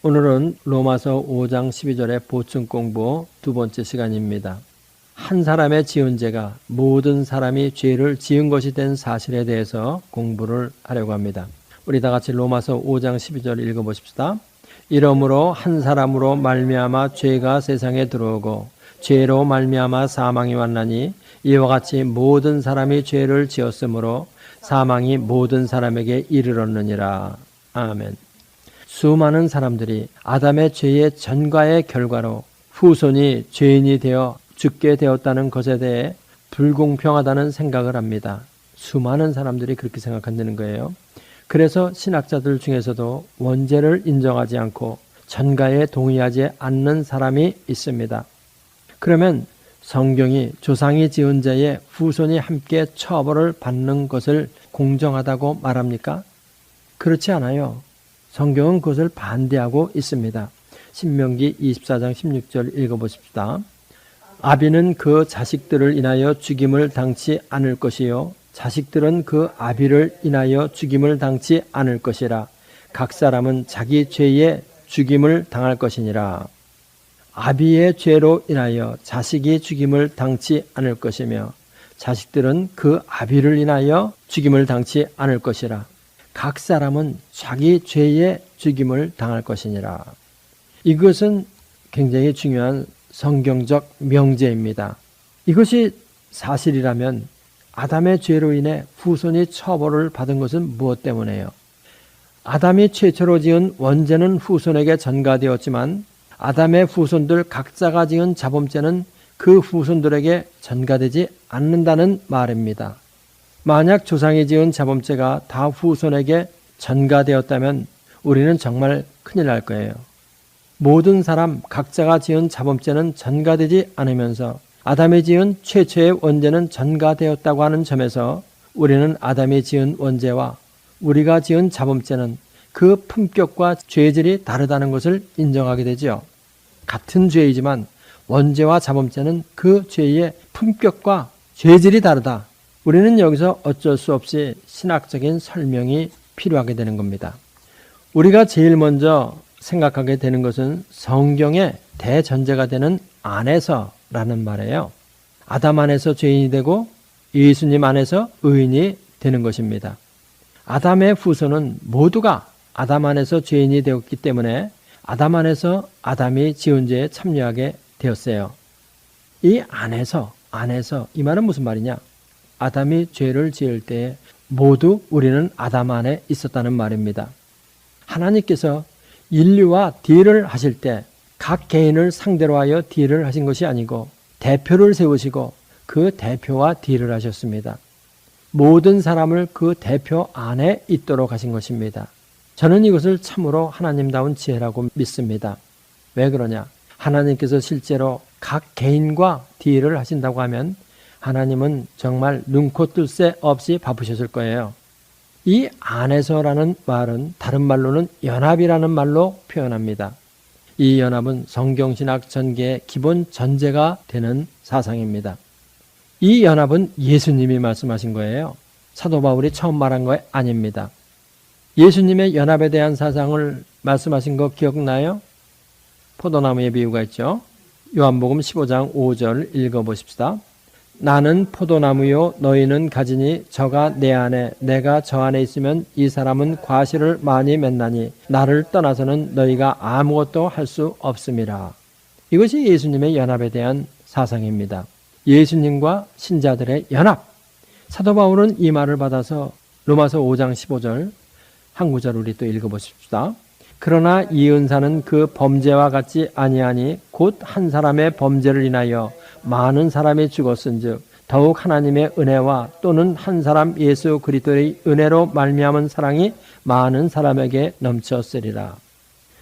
오늘은 로마서 5장 12절의 보충 공부 두 번째 시간입니다. 한 사람의 지은 죄가 모든 사람이 죄를 지은 것이 된 사실에 대해서 공부를 하려고 합니다. 우리 다 같이 로마서 5장 12절 읽어보십시다. 이러므로 한 사람으로 말미암아 죄가 세상에 들어오고 죄로 말미암아 사망이 왔나니 이와 같이 모든 사람이 죄를 지었으므로 사망이 모든 사람에게 이르렀느니라. 아멘. 수많은 사람들이 아담의 죄의 전과의 결과로 후손이 죄인이 되어 죽게 되었다는 것에 대해 불공평하다는 생각을 합니다. 수많은 사람들이 그렇게 생각한다는 거예요. 그래서 신학자들 중에서도 원죄를 인정하지 않고 전과에 동의하지 않는 사람이 있습니다. 그러면 성경이 조상이 지은 죄의 후손이 함께 처벌을 받는 것을 공정하다고 말합니까? 그렇지 않아요. 성경은 그것을 반대하고 있습니다. 신명기 24장 16절 읽어보십시다. 아비는 그 자식들을 인하여 죽임을 당치 않을 것이요 자식들은 그 아비를 인하여 죽임을 당치 않을 것이라. 각 사람은 자기 죄에 죽임을 당할 것이니라. 아비의 죄로 인하여 자식이 죽임을 당치 않을 것이며 자식들은 그 아비를 인하여 죽임을 당치 않을 것이라. 각 사람은 자기 죄에 죽임을 당할 것이니라. 이것은 굉장히 중요한 성경적 명제입니다. 이것이 사실이라면 아담의 죄로 인해 후손이 처벌을 받은 것은 무엇 때문에요? 아담이 최초로 지은 원죄는 후손에게 전가되었지만 아담의 후손들 각자가 지은 자범죄는 그 후손들에게 전가되지 않는다는 말입니다. 만약 조상이 지은 자범죄가 다 후손에게 전가되었다면 우리는 정말 큰일 날 거예요. 모든 사람 각자가 지은 자범죄는 전가되지 않으면서 아담이 지은 최초의 원죄는 전가되었다고 하는 점에서 우리는 아담이 지은 원죄와 우리가 지은 자범죄는 그 품격과 죄질이 다르다는 것을 인정하게 되죠. 같은 죄이지만 원죄와 자범죄는 그 죄의 품격과 죄질이 다르다. 우리는 여기서 어쩔 수 없이 신학적인 설명이 필요하게 되는 겁니다. 우리가 제일 먼저 생각하게 되는 것은 성경의 대전제가 되는 안에서라는 말이에요. 아담 안에서 죄인이 되고 예수님 안에서 의인이 되는 것입니다. 아담의 후손은 모두가 아담 안에서 죄인이 되었기 때문에 아담 안에서 아담이 지은 죄에 참여하게 되었어요. 이 안에서 이 말은 무슨 말이냐? 아담이 죄를 지을 때에 모두 우리는 아담 안에 있었다는 말입니다. 하나님께서 인류와 딜을 하실 때 각 개인을 상대로 하여 딜을 하신 것이 아니고 대표를 세우시고 그 대표와 딜을 하셨습니다. 모든 사람을 그 대표 안에 있도록 하신 것입니다. 저는 이것을 참으로 하나님다운 지혜라고 믿습니다. 왜 그러냐? 하나님께서 실제로 각 개인과 딜을 하신다고 하면 하나님은 정말 눈코 뜰 새 없이 바쁘셨을 거예요. 이 안에서라는 말은 다른 말로는 연합이라는 말로 표현합니다. 이 연합은 성경신학 전개의 기본 전제가 되는 사상입니다. 이 연합은 예수님이 말씀하신 거예요. 사도 바울이 처음 말한 거 아닙니다. 예수님의 연합에 대한 사상을 말씀하신 거 기억나요? 포도나무의 비유가 있죠. 요한복음 15장 5절 읽어보십시다. 나는 포도나무요 너희는 가지니 저가 내 안에 내가 저 안에 있으면 이 사람은 과실을 많이 맺나니 나를 떠나서는 너희가 아무것도 할 수 없음이라. 이것이 예수님의 연합에 대한 사상입니다. 예수님과 신자들의 연합. 사도 바울은 이 말을 받아서 로마서 5장 15절 한 구절 우리 또 읽어보십시다. 그러나 이 은사는 그 범죄와 같지 아니하니 곧 한 사람의 범죄를 인하여 많은 사람이 죽었은즉 더욱 하나님의 은혜와 또는 한 사람 예수 그리스도의 은혜로 말미암은 사랑이 많은 사람에게 넘쳤으리라.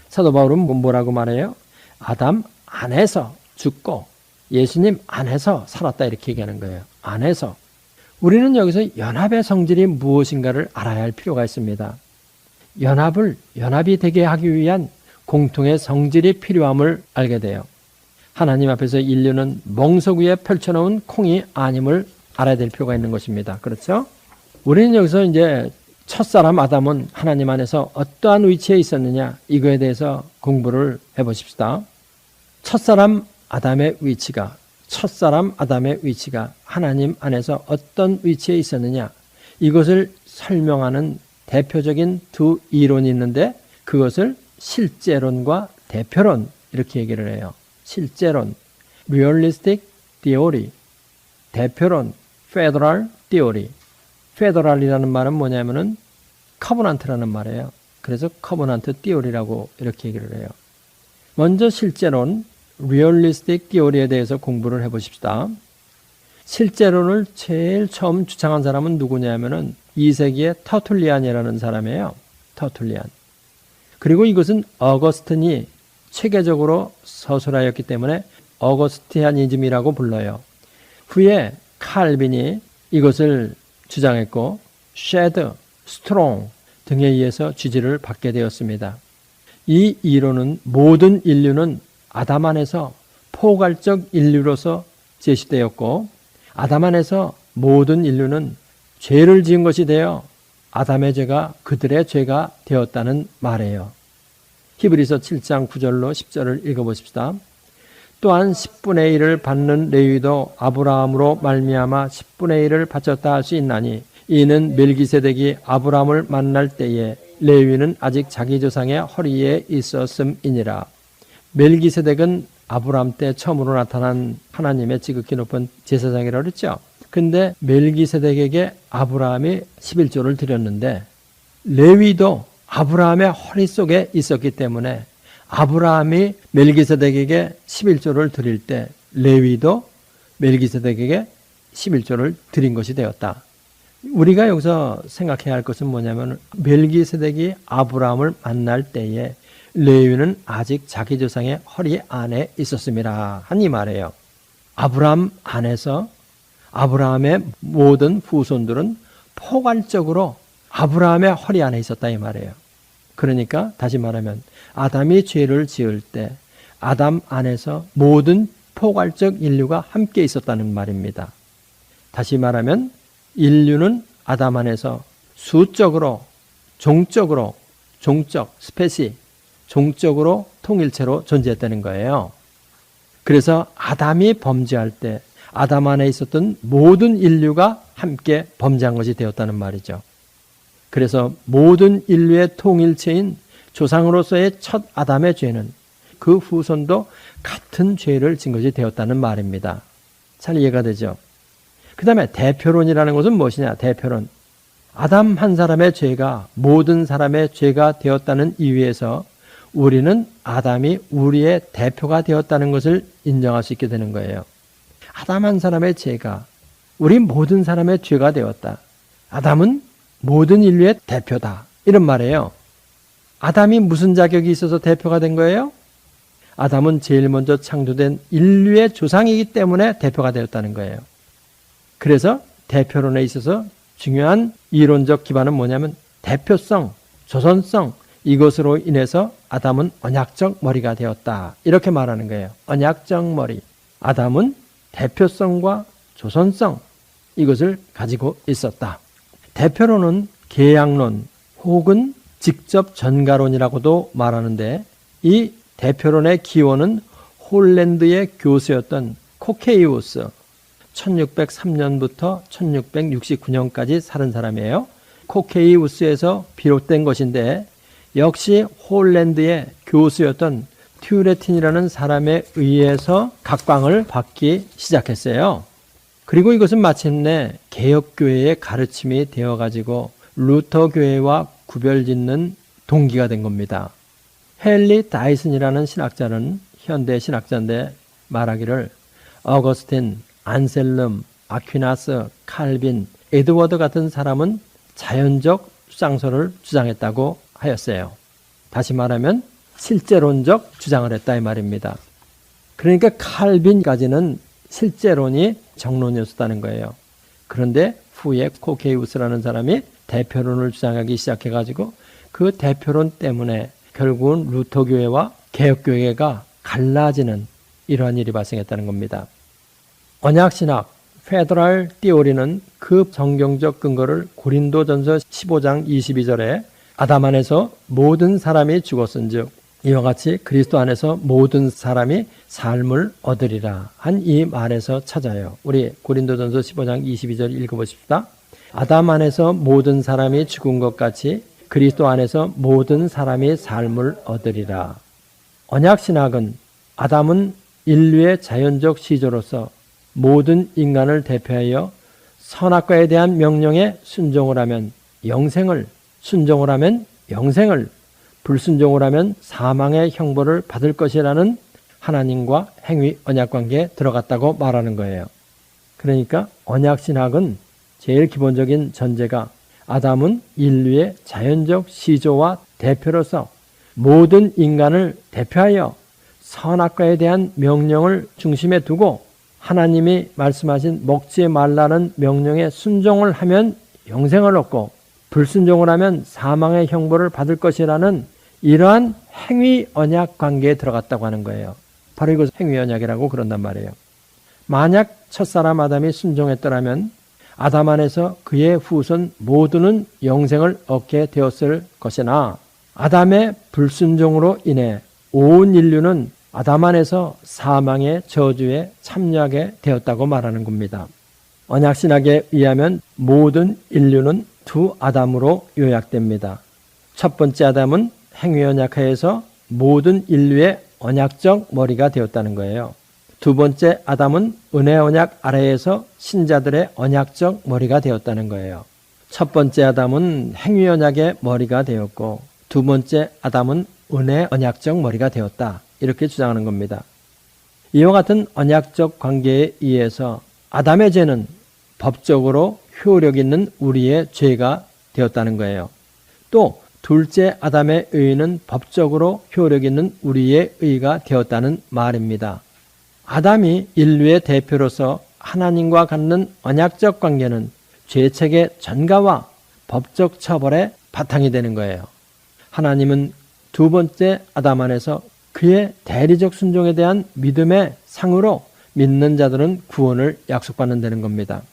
사도 바울은 뭐라고 말해요? 아담 안에서 죽고 예수님 안에서 살았다 이렇게 얘기하는 거예요. 안에서. 우리는 여기서 연합의 성질이 무엇인가를 알아야 할 필요가 있습니다. 연합이 되게 하기 위한 공통의 성질이 필요함을 알게 돼요. 하나님 앞에서 인류는 멍석 위에 펼쳐놓은 콩이 아님을 알아야 될 필요가 있는 것입니다. 그렇죠? 우리는 여기서 이제 첫사람 아담은 하나님 안에서 어떠한 위치에 있었느냐, 이거에 대해서 공부를 해보십시다. 첫사람 아담의 위치가 하나님 안에서 어떤 위치에 있었느냐, 이것을 설명하는 대표적인 두 이론이 있는데, 그것을 실제론과 대표론, 이렇게 얘기를 해요. 실제론, Realistic Theory, 대표론, Federal Theory. Federal이라는 말은 뭐냐면은 커버넌트라는 말이에요. 그래서 커버넌트 띠오리라고 이렇게 얘기를 해요. 먼저 실제론, Realistic Theory에 대해서 공부를 해보십시다. 실제론을 제일 처음 주창한 사람은 누구냐면은 2세기의 터툴리안이라는 사람이에요. 터툴리안. 그리고 이것은 어거스틴이 체계적으로 서술하였기 때문에 어거스티아니즘이라고 불러요. 후에 칼빈이 이것을 주장했고 쉐드, 스트롱 등에 의해서 지지를 받게 되었습니다. 이 이론은 모든 인류는 아담 안에서 포괄적 인류로서 제시되었고, 아담 안에서 모든 인류는 죄를 지은 것이 되어 아담의 죄가 그들의 죄가 되었다는 말이에요. 히브리서 7장 9절로 10절을 읽어보십시다. 또한 10분의 1을 받는 레위도 아브라함으로 말미암아 10분의 1을 바쳤다 할 수 있나니, 이는 멜기세덱이 아브라함을 만날 때에 레위는 아직 자기 조상의 허리에 있었음이니라. 멜기세덱은 아브라함 때 처음으로 나타난 하나님의 지극히 높은 제사장이라고 그랬죠. 근데 멜기세덱에게 아브라함이 11조를 드렸는데, 레위도 아브라함의 허리 속에 있었기 때문에 아브라함이 멜기세덱에게 11조를 드릴 때 레위도 멜기세덱에게 11조를 드린 것이 되었다. 우리가 여기서 생각해야 할 것은 뭐냐면, 멜기세덱이 아브라함을 만날 때에 레위는 아직 자기 조상의 허리 안에 있었음이라 한 이 말이에요. 아브라함 안에서 아브라함의 모든 후손들은 포괄적으로 아브라함의 허리 안에 있었다 이 말이에요. 그러니까 다시 말하면 아담이 죄를 지을 때 아담 안에서 모든 포괄적 인류가 함께 있었다는 말입니다. 다시 말하면 인류는 아담 안에서 수적으로, 종적으로, 종적으로 통일체로 존재했다는 거예요. 그래서 아담이 범죄할 때 아담 안에 있었던 모든 인류가 함께 범죄한 것이 되었다는 말이죠. 그래서 모든 인류의 통일체인 조상으로서의 첫 아담의 죄는 그 후손도 같은 죄를 진 것이 되었다는 말입니다. 잘 이해가 되죠? 그 다음에 대표론이라는 것은 무엇이냐? 대표론. 아담 한 사람의 죄가 모든 사람의 죄가 되었다는 이유에서 우리는 아담이 우리의 대표가 되었다는 것을 인정할 수 있게 되는 거예요. 아담 한 사람의 죄가 우리 모든 사람의 죄가 되었다. 아담은 모든 인류의 대표다. 이런 말이에요. 아담이 무슨 자격이 있어서 대표가 된 거예요? 아담은 제일 먼저 창조된 인류의 조상이기 때문에 대표가 되었다는 거예요. 그래서 대표론에 있어서 중요한 이론적 기반은 뭐냐면 대표성, 조선성, 이것으로 인해서 아담은 언약적 머리가 되었다. 이렇게 말하는 거예요. 언약적 머리. 아담은 대표성과 조선성, 이것을 가지고 있었다. 대표론은 계약론 혹은 직접 전가론이라고도 말하는데, 이 대표론의 기원은 홀랜드의 교수였던 코케이우스, 1603년부터 1669년까지 살은 사람이에요. 코케이우스에서 비롯된 것인데, 역시 홀랜드의 교수였던 튜레틴이라는 사람에 의해서 각광을 받기 시작했어요. 그리고 이것은 마침내 개혁교회의 가르침이 되어가지고 루터교회와 구별짓는 동기가 된 겁니다. 헨리 다이슨이라는 신학자는 현대 신학자인데 말하기를 어거스틴, 안셀름, 아퀴나스, 칼빈, 에드워드 같은 사람은 자연적 수장설을 주장했다고 하였어요. 다시 말하면 실제론적 주장을 했다 이 말입니다. 그러니까 칼빈까지는 실제론이 정론이었다는 거예요. 그런데 후에 코케이우스라는 사람이 대표론을 주장하기 시작해가지고 그 대표론 때문에 결국은 루터교회와 개혁교회가 갈라지는 이러한 일이 발생했다는 겁니다. 언약신학, 페더럴 티오리는 그 성경적 근거를 고린도전서 15장 22절에 아담 안에서 모든 사람이 죽었은즉 이와 같이 그리스도 안에서 모든 사람이 삶을 얻으리라 한 이 말에서 찾아요. 우리 고린도전서 15장 22절 읽어보십시다. 아담 안에서 모든 사람이 죽은 것 같이 그리스도 안에서 모든 사람이 삶을 얻으리라. 언약신학은 아담은 인류의 자연적 시조로서 모든 인간을 대표하여 선악과에 대한 명령에 순종을 하면 영생을, 순종을 하면 영생을, 불순종을 하면 사망의 형벌을 받을 것이라는 하나님과 행위 언약관계에 들어갔다고 말하는 거예요. 그러니까 언약신학은 제일 기본적인 전제가 아담은 인류의 자연적 시조와 대표로서 모든 인간을 대표하여 선악과에 대한 명령을 중심에 두고 하나님이 말씀하신 먹지 말라는 명령에 순종을 하면 영생을 얻고 불순종을 하면 사망의 형벌을 받을 것이라는 이러한 행위 언약 관계에 들어갔다고 하는 거예요. 바로 이것을 행위 언약이라고 그런단 말이에요. 만약 첫사람 아담이 순종했더라면 아담 안에서 그의 후손 모두는 영생을 얻게 되었을 것이나 아담의 불순종으로 인해 온 인류는 아담 안에서 사망의 저주에 참여하게 되었다고 말하는 겁니다. 언약신학에 의하면 모든 인류는 두 아담으로 요약됩니다. 첫 번째 아담은 행위 언약하에서 모든 인류의 언약적 머리가 되었다는 거예요. 두 번째 아담은 은혜 언약 아래에서 신자들의 언약적 머리가 되었다는 거예요. 첫 번째 아담은 행위 언약의 머리가 되었고 두 번째 아담은 은혜 언약적 머리가 되었다. 이렇게 주장하는 겁니다. 이와 같은 언약적 관계에 의해서 아담의 죄는 법적으로 효력 있는 우리의 죄가 되었다는 거예요. 또 둘째 아담의 의는 법적으로 효력 있는 우리의 의가 되었다는 말입니다. 아담이 인류의 대표로서 하나님과 갖는 언약적 관계는 죄책의 전가와 법적 처벌의 바탕이 되는 거예요. 하나님은 두 번째 아담 안에서 그의 대리적 순종에 대한 믿음의 상으로 믿는 자들은 구원을 약속받는다는 겁니다.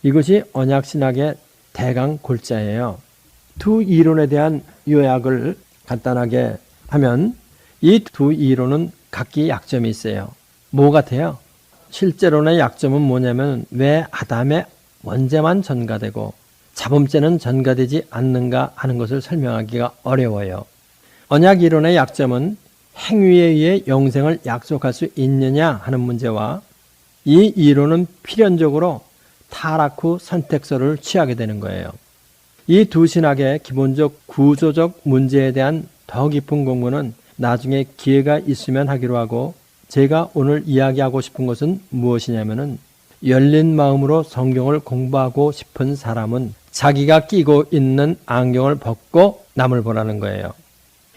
이것이 언약신학의 대강 골자예요. 두 이론에 대한 요약을 간단하게 하면 이 두 이론은 각기 약점이 있어요. 뭐 같아요? 실제로는 약점은 뭐냐면 왜 아담의 원죄만 전가되고 자범죄는 전가되지 않는가 하는 것을 설명하기가 어려워요. 언약 이론의 약점은 행위에 의해 영생을 약속할 수 있느냐 하는 문제와 이 이론은 필연적으로 타락 후 선택서를 취하게 되는 거예요. 이 두 신학의 기본적 구조적 문제에 대한 더 깊은 공부는 나중에 기회가 있으면 하기로 하고 제가 오늘 이야기하고 싶은 것은 무엇이냐면은 열린 마음으로 성경을 공부하고 싶은 사람은 자기가 끼고 있는 안경을 벗고 남을 보라는 거예요.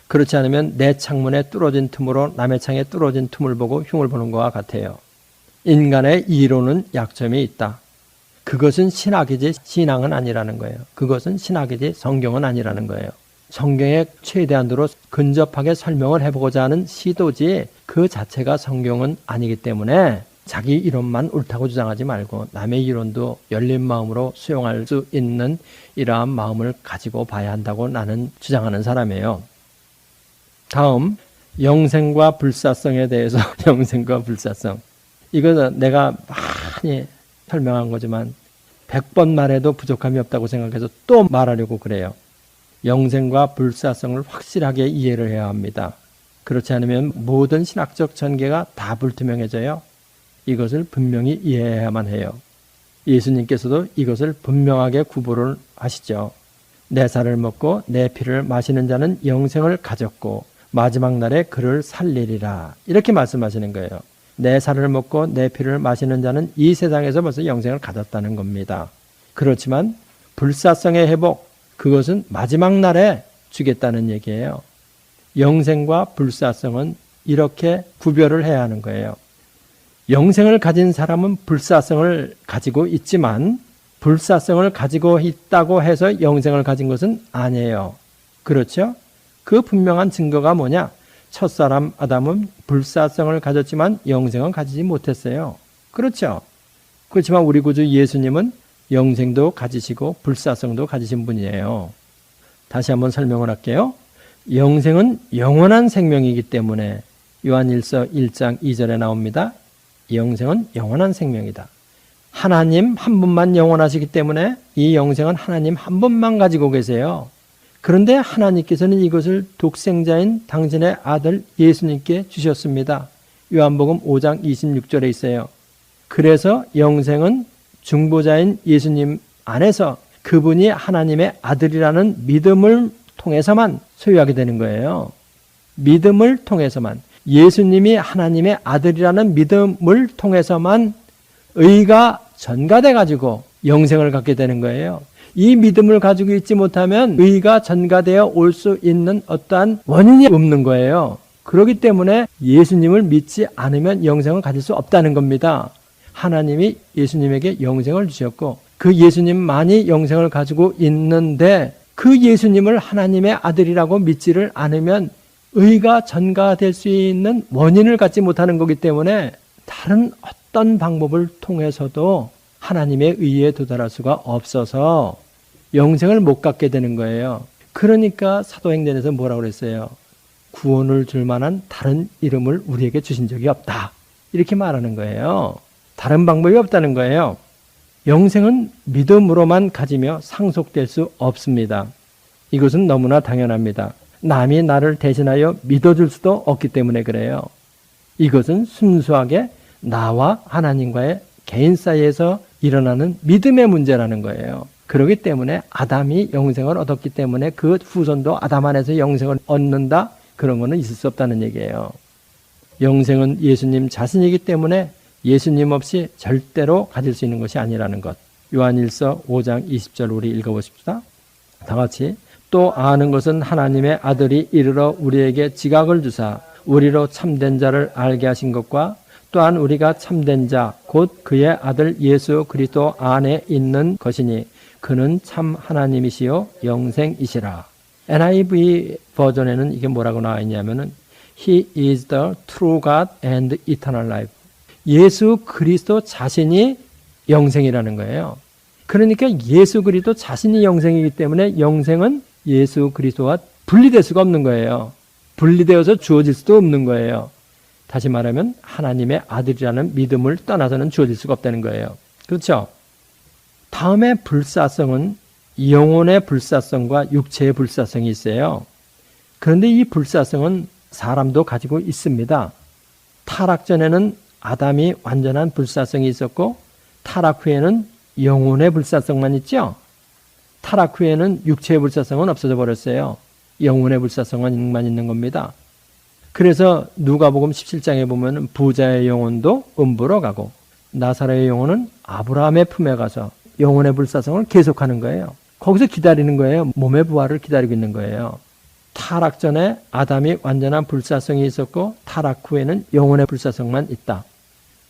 그렇지 않으면 내 창문에 뚫어진 틈으로 남의 창에 뚫어진 틈을 보고 흉을 보는 것과 같아요. 인간의 이론은 약점이 있다. 그것은 신학이지 신앙은 아니라는 거예요. 그것은 신학이지 성경은 아니라는 거예요. 성경에 최대한으로 근접하게 설명을 해보고자 하는 시도지 그 자체가 성경은 아니기 때문에 자기 이론만 옳다고 주장하지 말고 남의 이론도 열린 마음으로 수용할 수 있는 이러한 마음을 가지고 봐야 한다고 나는 주장하는 사람이에요. 다음 영생과 불사성에 대해서 영생과 불사성 이거는 내가 많이 설명한 거지만 100번 말해도 부족함이 없다고 생각해서 또 말하려고 그래요. 영생과 불사성을 확실하게 이해를 해야 합니다. 그렇지 않으면 모든 신학적 전개가 다 불투명해져요. 이것을 분명히 이해해야만 해요. 예수님께서도 이것을 분명하게 구분을 하시죠. 내 살을 먹고 내 피를 마시는 자는 영생을 가졌고 마지막 날에 그를 살리리라. 이렇게 말씀하시는 거예요. 내 살을 먹고 내 피를 마시는 자는 이 세상에서 벌써 영생을 가졌다는 겁니다. 그렇지만 불사성의 회복, 그것은 마지막 날에 주겠다는 얘기예요. 영생과 불사성은 이렇게 구별을 해야 하는 거예요. 영생을 가진 사람은 불사성을 가지고 있지만 불사성을 가지고 있다고 해서 영생을 가진 것은 아니에요. 그렇죠? 그 분명한 증거가 뭐냐? 첫사람 아담은 불사성을 가졌지만 영생은 가지지 못했어요. 그렇죠? 그렇지만 우리 구주 예수님은 영생도 가지시고 불사성도 가지신 분이에요. 다시 한번 설명을 할게요. 영생은 영원한 생명이기 때문에 요한일서 1장 2절에 나옵니다. 영생은 영원한 생명이다. 하나님 한 분만 영원하시기 때문에 이 영생은 하나님 한 분만 가지고 계세요. 그런데 하나님께서는 이것을 독생자인 당신의 아들 예수님께 주셨습니다. 요한복음 5장 26절에 있어요. 그래서 영생은 중보자인 예수님 안에서 그분이 하나님의 아들이라는 믿음을 통해서만 소유하게 되는 거예요. 믿음을 통해서만. 예수님이 하나님의 아들이라는 믿음을 통해서만 의가 전가돼 가지고 영생을 갖게 되는 거예요. 이 믿음을 가지고 있지 못하면 의가 전가되어 올 수 있는 어떠한 원인이 없는 거예요. 그렇기 때문에 예수님을 믿지 않으면 영생을 가질 수 없다는 겁니다. 하나님이 예수님에게 영생을 주셨고 그 예수님만이 영생을 가지고 있는데 그 예수님을 하나님의 아들이라고 믿지를 않으면 의가 전가될 수 있는 원인을 갖지 못하는 거기 때문에 다른 어떤 방법을 통해서도 하나님의 의에 도달할 수가 없어서 영생을 못 갖게 되는 거예요. 그러니까 사도행전에서 뭐라고 그랬어요? 구원을 줄 만한 다른 이름을 우리에게 주신 적이 없다. 이렇게 말하는 거예요. 다른 방법이 없다는 거예요. 영생은 믿음으로만 가지며 상속될 수 없습니다. 이것은 너무나 당연합니다. 남이 나를 대신하여 믿어줄 수도 없기 때문에 그래요. 이것은 순수하게 나와 하나님과의 개인 사이에서 일어나는 믿음의 문제라는 거예요. 그렇기 때문에 아담이 영생을 얻었기 때문에 그 후손도 아담 안에서 영생을 얻는다? 그런 거는 있을 수 없다는 얘기예요. 영생은 예수님 자신이기 때문에 예수님 없이 절대로 가질 수 있는 것이 아니라는 것. 요한일서 5장 20절 우리 읽어보십시다. 다 같이. 또 아는 것은 하나님의 아들이 이르러 우리에게 지각을 주사 우리로 참된 자를 알게 하신 것과 또한 우리가 참된 자 곧 그의 아들 예수 그리스도 안에 있는 것이니 그는 참 하나님이시요 영생이시라. NIV 버전에는 이게 뭐라고 나와 있냐면은 He is the true God and eternal life. 예수 그리스도 자신이 영생이라는 거예요. 그러니까 예수 그리스도 자신이 영생이기 때문에 영생은 예수 그리스도와 분리될 수가 없는 거예요. 분리되어서 주어질 수도 없는 거예요. 다시 말하면 하나님의 아들이라는 믿음을 떠나서는 주어질 수가 없다는 거예요. 그렇죠? 다음에 불사성은 영혼의 불사성과 육체의 불사성이 있어요. 그런데 이 불사성은 사람도 가지고 있습니다. 타락 전에는 아담이 완전한 불사성이 있었고 타락 후에는 영혼의 불사성만 있죠. 타락 후에는 육체의 불사성은 없어져 버렸어요. 영혼의 불사성만 있는 겁니다. 그래서 누가복음 17장에 보면 부자의 영혼도 음부로 가고 나사로의 영혼은 아브라함의 품에 가서 영혼의 불사성을 계속하는 거예요. 거기서 기다리는 거예요. 몸의 부활을 기다리고 있는 거예요. 타락 전에 아담이 완전한 불사성이 있었고 타락 후에는 영혼의 불사성만 있다.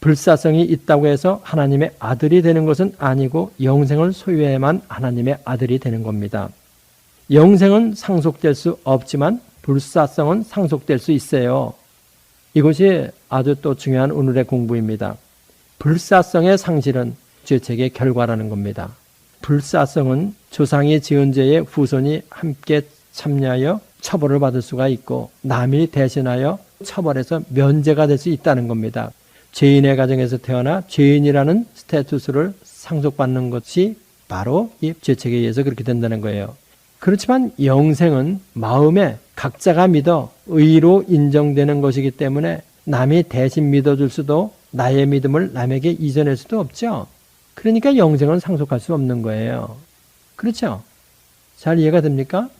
불사성이 있다고 해서 하나님의 아들이 되는 것은 아니고 영생을 소유해야만 하나님의 아들이 되는 겁니다. 영생은 상속될 수 없지만 불사성은 상속될 수 있어요. 이것이 아주 또 중요한 오늘의 공부입니다. 불사성의 상실은 죄책의 결과라는 겁니다. 불사성은 조상이 지은 죄의 후손이 함께 참여하여 처벌을 받을 수가 있고 남이 대신하여 처벌해서 면제가 될 수 있다는 겁니다. 죄인의 가정에서 태어나 죄인이라는 스테투스를 상속받는 것이 바로 이 죄책에 의해서 그렇게 된다는 거예요. 그렇지만 영생은 마음에 각자가 믿어 의로 인정되는 것이기 때문에 남이 대신 믿어줄 수도 나의 믿음을 남에게 이전할 수도 없죠. 그러니까 영생은 상속할 수 없는 거예요. 그렇죠? 잘 이해가 됩니까?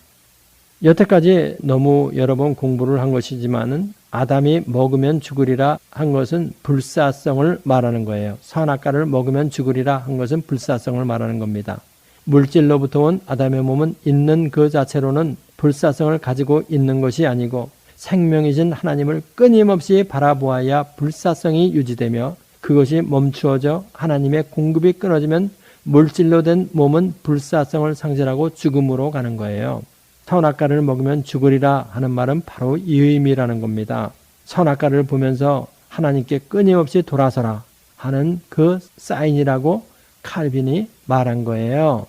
여태까지 너무 여러 번 공부를 한 것이지만은 아담이 먹으면 죽으리라 한 것은 불사성을 말하는 거예요. 선악과를 먹으면 죽으리라 한 것은 불사성을 말하는 겁니다. 물질로부터 온 아담의 몸은 있는 그 자체로는 불사성을 가지고 있는 것이 아니고 생명이신 하나님을 끊임없이 바라보아야 불사성이 유지되며 그것이 멈추어져 하나님의 공급이 끊어지면 물질로 된 몸은 불사성을 상실하고 죽음으로 가는 거예요. 선악과를 먹으면 죽으리라 하는 말은 바로 이 의미라는 겁니다. 선악과를 보면서 하나님께 끊임없이 돌아서라. 하는 그 사인이라고 칼빈이 말한 거예요.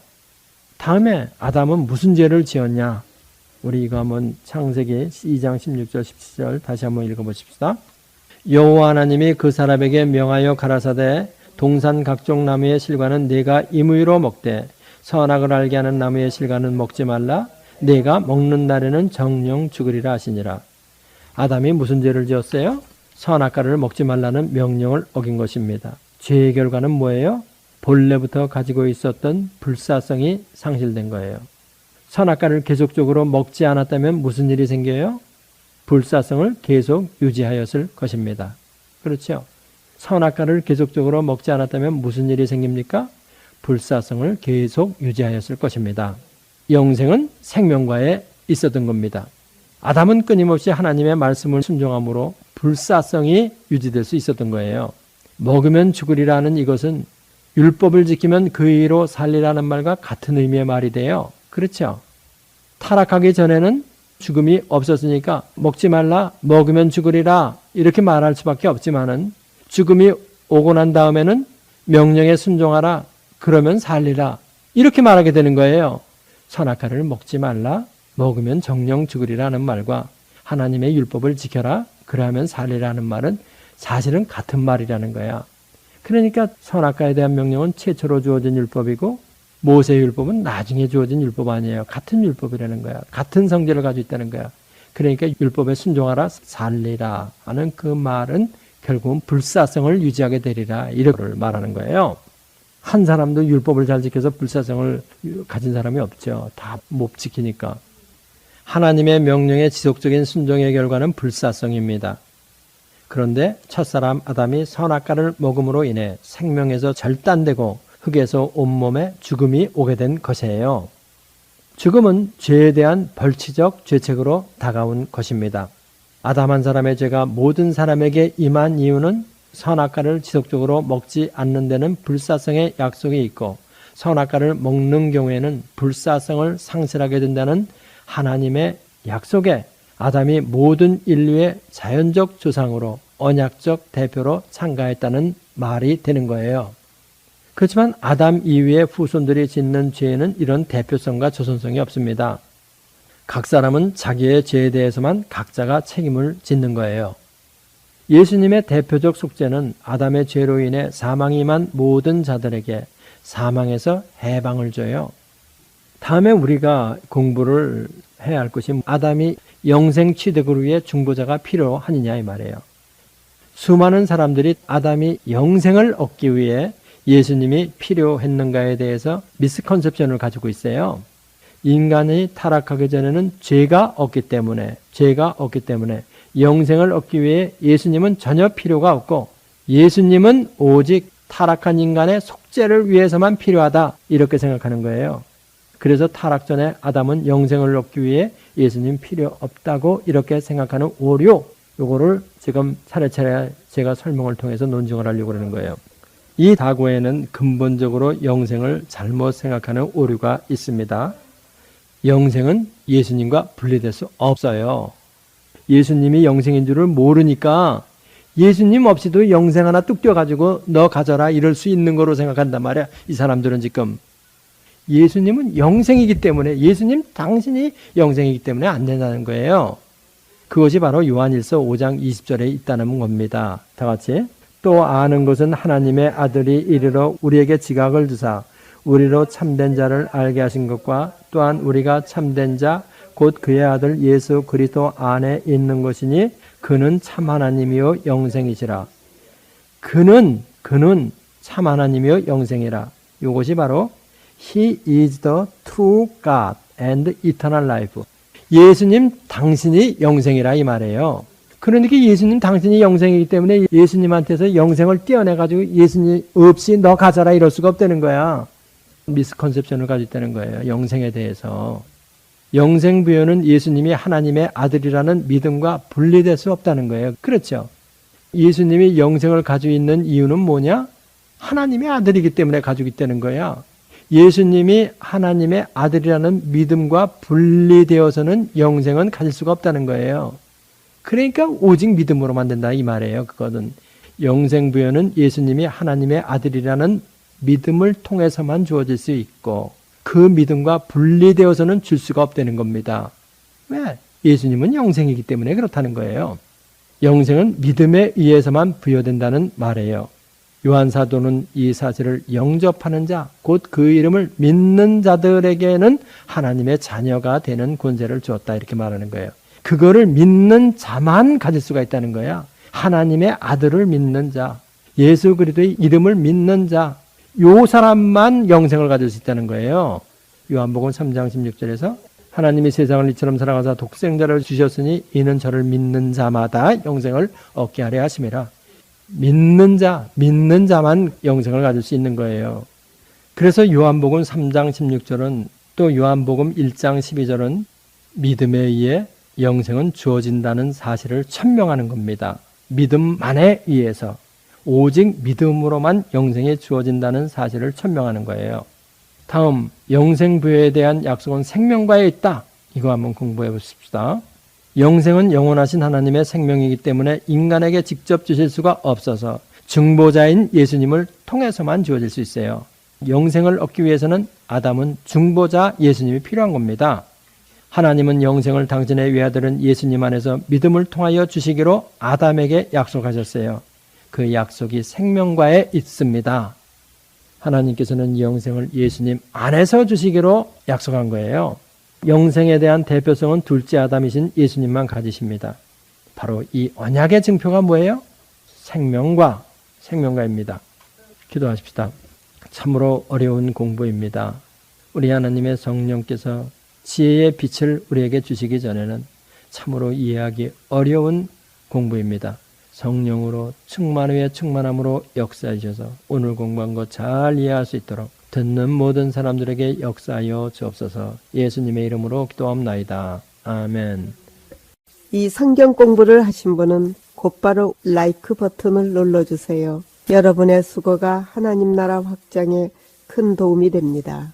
다음에 아담은 무슨 죄를 지었냐? 우리 이거 한번 창세기 2장 16절 17절 다시 한번 읽어보십시다. 여호와 하나님이 그 사람에게 명하여 가라사대 동산 각종 나무의 실과는 네가 임의로 먹되 선악을 알게 하는 나무의 실과는 먹지 말라. 네가 먹는 날에는 정령 죽으리라 하시니라. 아담이 무슨 죄를 지었어요? 선악과를 먹지 말라는 명령을 어긴 것입니다. 죄의 결과는 뭐예요? 본래부터 가지고 있었던 불사성이 상실된 거예요. 선악과를 계속적으로 먹지 않았다면 무슨 일이 생겨요? 불사성을 계속 유지하였을 것입니다. 그렇죠? 선악과를 계속적으로 먹지 않았다면 무슨 일이 생깁니까? 불사성을 계속 유지하였을 것입니다. 영생은 생명과에 있었던 겁니다. 아담은 끊임없이 하나님의 말씀을 순종함으로 불사성이 유지될 수 있었던 거예요. 먹으면 죽으리라는 이것은 율법을 지키면 그 의로 살리라는 말과 같은 의미의 말이 돼요. 그렇죠? 타락하기 전에는 죽음이 없었으니까 먹지 말라, 먹으면 죽으리라 이렇게 말할 수밖에 없지만은 죽음이 오고 난 다음에는 명령에 순종하라, 그러면 살리라 이렇게 말하게 되는 거예요. 선악과를 먹지 말라, 먹으면 정령 죽으리라는 말과 하나님의 율법을 지켜라, 그러면 살리라는 말은 사실은 같은 말이라는 거야. 그러니까 선악과에 대한 명령은 최초로 주어진 율법이고 모세의 율법은 나중에 주어진 율법 아니에요. 같은 율법이라는 거야. 같은 성질을 가지고 있다는 거야. 그러니까 율법에 순종하라, 살리라 하는 그 말은 결국은 불사성을 유지하게 되리라 이렇게 말하는 거예요. 한 사람도 율법을 잘 지켜서 불사성을 가진 사람이 없죠. 다 못 지키니까. 하나님의 명령에 지속적인 순종의 결과는 불사성입니다. 그런데 첫사람 아담이 선악과를 먹음으로 인해 생명에서 절단되고 흙에서 온몸에 죽음이 오게 된 것이에요. 죽음은 죄에 대한 벌치적 죄책으로 다가온 것입니다. 아담 한 사람의 죄가 모든 사람에게 임한 이유는 선악과를 지속적으로 먹지 않는 데는 불사성의 약속이 있고 선악과를 먹는 경우에는 불사성을 상실하게 된다는 하나님의 약속에 아담이 모든 인류의 자연적 조상으로 언약적 대표로 참가했다는 말이 되는 거예요. 그렇지만 아담 이후의 후손들이 짓는 죄에는 이런 대표성과 조선성이 없습니다. 각 사람은 자기의 죄에 대해서만 각자가 책임을 짓는 거예요. 예수님의 대표적 속죄는 아담의 죄로 인해 사망이 임한 모든 자들에게 사망에서 해방을 줘요. 다음에 우리가 공부를 해야 할 것이 아담이 영생 취득을 위해 중보자가 필요하느냐 이 말이에요. 수많은 사람들이 아담이 영생을 얻기 위해 예수님이 필요했는가에 대해서 미스컨셉션을 가지고 있어요. 인간이 타락하기 전에는 죄가 없기 때문에 영생을 얻기 위해 예수님은 전혀 필요가 없고 예수님은 오직 타락한 인간의 속죄를 위해서만 필요하다 이렇게 생각하는 거예요. 그래서 타락 전에 아담은 영생을 얻기 위해 예수님 필요 없다고 이렇게 생각하는 오류, 요거를 지금 차례차례 제가 설명을 통해서 논증을 하려고 그러는 거예요. 이 다고에는 근본적으로 영생을 잘못 생각하는 오류가 있습니다. 영생은 예수님과 분리될 수 없어요. 예수님이 영생인 줄을 모르니까 예수님 없이도 영생 하나 뚝 떼어가지고 너 가져라 이럴 수 있는 거로 생각한단 말이야. 이 사람들은 지금. 예수님은 영생이기 때문에 예수님 당신이 영생이기 때문에 안 된다는 거예요. 그것이 바로 요한일서 5장 20절에 있다는 겁니다. 다 같이. 또 아는 것은 하나님의 아들이 이르러 우리에게 지각을 주사 우리로 참된 자를 알게 하신 것과 또한 우리가 참된 자 곧 그의 아들 예수 그리스도 안에 있는 것이니 그는 참 하나님이요 영생이시라. 그는 참 하나님이요 영생이라. 이것이 바로 He is the true God and eternal life. 예수님 당신이 영생이라 이 말이에요. 그러니까 예수님 당신이 영생이기 때문에 예수님한테서 영생을 떼어내가지고 예수님 없이 너 가져라 이럴 수가 없다는 거야. 미스컨셉션을 가지고 있다는 거예요. 영생에 대해서. 영생 부여는 예수님이 하나님의 아들이라는 믿음과 분리될 수 없다는 거예요. 그렇죠? 예수님이 영생을 가지고 있는 이유는 뭐냐? 하나님의 아들이기 때문에 가지고 있다는 거야. 예수님이 하나님의 아들이라는 믿음과 분리되어서는 영생은 가질 수가 없다는 거예요. 그러니까 오직 믿음으로만 된다 이 말이에요. 그거는 영생부여는 예수님이 하나님의 아들이라는 믿음을 통해서만 주어질 수 있고 그 믿음과 분리되어서는 줄 수가 없다는 겁니다. 왜? 예수님은 영생이기 때문에 그렇다는 거예요. 영생은 믿음에 의해서만 부여된다는 말이에요. 요한사도는 이 사실을 영접하는 자, 곧 그 이름을 믿는 자들에게는 하나님의 자녀가 되는 권세를 주었다 이렇게 말하는 거예요. 그거를 믿는 자만 가질 수가 있다는 거야. 하나님의 아들을 믿는 자, 예수 그리스도의 이름을 믿는 자, 요 사람만 영생을 가질 수 있다는 거예요. 요한복음 3장 16절에서 하나님이 세상을 이처럼 사랑하사 독생자를 주셨으니 이는 저를 믿는 자마다 영생을 얻게 하려 하심이라. 믿는 자만 영생을 가질 수 있는 거예요. 그래서 요한복음 3장 16절은 또 요한복음 1장 12절은 믿음에 의해 영생은 주어진다는 사실을 천명하는 겁니다. 믿음만에 의해서 오직 믿음으로만 영생이 주어진다는 사실을 천명하는 거예요. 다음 영생부여에 대한 약속은 생명과에 있다. 이거 한번 공부해 보십시다. 영생은 영원하신 하나님의 생명이기 때문에 인간에게 직접 주실 수가 없어서 중보자인 예수님을 통해서만 주어질 수 있어요. 영생을 얻기 위해서는 아담은 중보자 예수님이 필요한 겁니다. 하나님은 영생을 당신의 외아들은 예수님 안에서 믿음을 통하여 주시기로 아담에게 약속하셨어요. 그 약속이 생명과에 있습니다. 하나님께서는 영생을 예수님 안에서 주시기로 약속한 거예요. 영생에 대한 대표성은 둘째 아담이신 예수님만 가지십니다. 바로 이 언약의 증표가 뭐예요? 생명과입니다. 기도하십시다. 참으로 어려운 공부입니다. 우리 하나님의 성령께서 지혜의 빛을 우리에게 주시기 전에는 참으로 이해하기 어려운 공부입니다. 성령으로 충만 후에 충만함으로 역사해 주셔서 오늘 공부한 것 잘 이해할 수 있도록 듣는 모든 사람들에게 역사하여 주옵소서. 예수님의 이름으로 기도합나이다. 아멘. 이 성경 공부를 하신 분은 곧바로 라이크 버튼을 눌러주세요. 여러분의 수고가 하나님 나라 확장에 큰 도움이 됩니다.